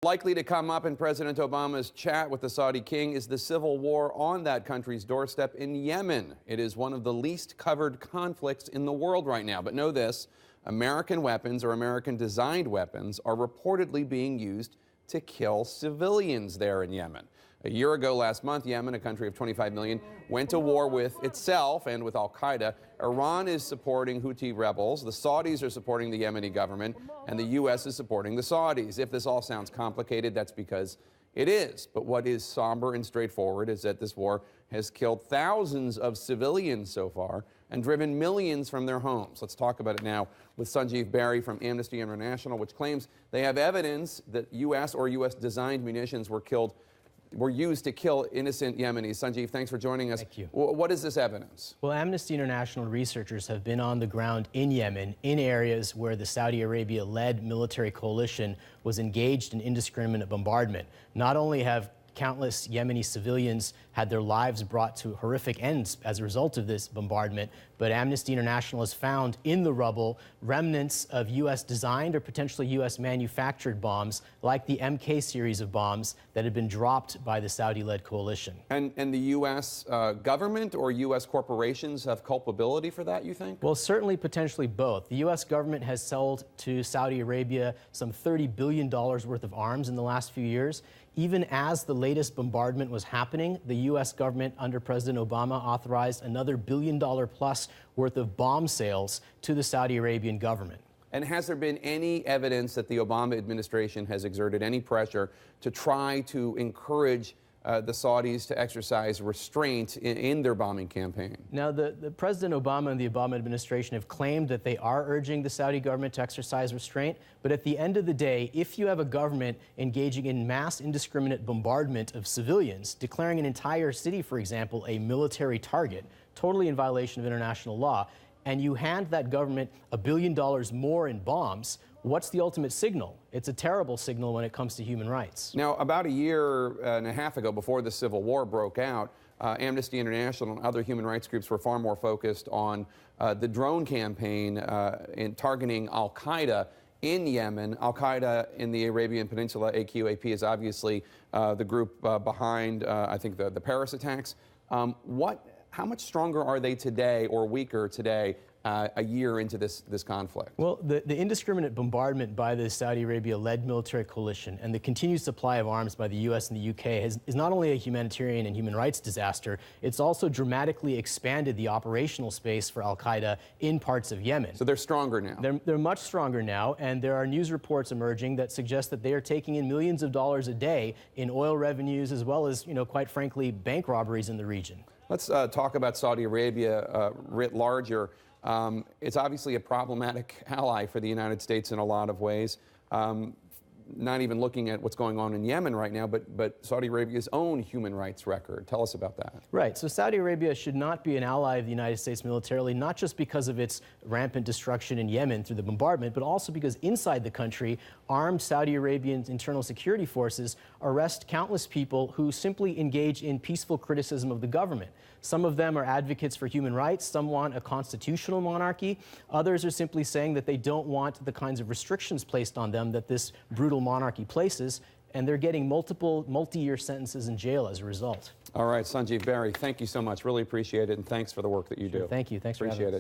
Likely to come up in President Obama's chat with the Saudi king is the civil war on that country's doorstep in Yemen. It is one of the least covered conflicts in the world right now. But know this, American weapons or American-designed weapons are reportedly being used to kill civilians there in Yemen. A year ago last month, Yemen, a country of 25 million, went to war with itself and with al-Qaeda. Iran is supporting Houthi rebels. The Saudis are supporting the Yemeni government, and the U.S. is supporting the Saudis. If this all sounds complicated, that's because it is. But what is somber and straightforward is that this war has killed thousands of civilians so far and driven millions from their homes. Let's talk about it now with Sunjeev from Amnesty International, which claims they have evidence that U.S. or U.S.-designed munitions were used to kill innocent Yemenis. Sunjeev, thanks for joining us. Thank you. What is this evidence? Well, Amnesty International researchers have been on the ground in Yemen, in areas where the Saudi Arabia-led military coalition was engaged in indiscriminate bombardment. Not only have countless Yemeni civilians had their lives brought to horrific ends as a result of this bombardment, but Amnesty International has found in the rubble remnants of U.S.-designed or potentially U.S.-manufactured bombs, like the MK series of bombs that had been dropped by the Saudi-led coalition. And the U.S. Government or U.S. corporations have culpability for that, you think? Well, certainly potentially both. The U.S. government has sold to Saudi Arabia some $30 billion worth of arms in the last few years. Even as the latest bombardment was happening, the U.S. government under President Obama authorized another $1 billion-plus worth of bomb sales to the Saudi Arabian government. And has there been any evidence that the Obama administration has exerted any pressure to try to encourage the Saudis to exercise restraint in their bombing campaign? Now, the President Obama and the Obama administration have claimed that they are urging the Saudi government to exercise restraint. But at the end of the day, if you have a government engaging in mass indiscriminate bombardment of civilians, declaring an entire city, for example, a military target, totally in violation of international law, and you hand that government $1 billion more in bombs, what's the ultimate signal? It's a terrible signal when it comes to human rights. Now, about a year and a half ago, before the civil war broke out, Amnesty International and other human rights groups were far more focused on the drone campaign in targeting al-Qaeda in Yemen. Al-Qaeda in the Arabian Peninsula, AQAP, is obviously the group behind, I think, the Paris attacks. How much stronger are they today or weaker today a year into this conflict? Well, the indiscriminate bombardment by the Saudi Arabia-led military coalition and the continued supply of arms by the U.S. and the U.K. is not only a humanitarian and human rights disaster, it's also dramatically expanded the operational space for al-Qaeda in parts of Yemen. So they're stronger now? They're much stronger now, and there are news reports emerging that suggest that they are taking in millions of dollars a day in oil revenues, as well as, quite frankly, bank robberies in the region. Let's talk about Saudi Arabia writ larger. It's obviously a problematic ally for the United States in a lot of ways. Not even looking at what's going on in Yemen right now, but Saudi Arabia's own human rights record. Tell us about that. Right. So Saudi Arabia should not be an ally of the United States militarily, not just because of its rampant destruction in Yemen through the bombardment, but also because inside the country, armed Saudi Arabian internal security forces arrest countless people who simply engage in peaceful criticism of the government. Some of them are advocates for human rights. Some want a constitutional monarchy. Others are simply saying that they don't want the kinds of restrictions placed on them that this brutal monarchy places, and they're getting multi-year sentences in jail as a result. All right, Sunjeev, thank you so much. Really appreciate it, and thanks for the work that you do. Thank you. Thanks for having us. Appreciate it.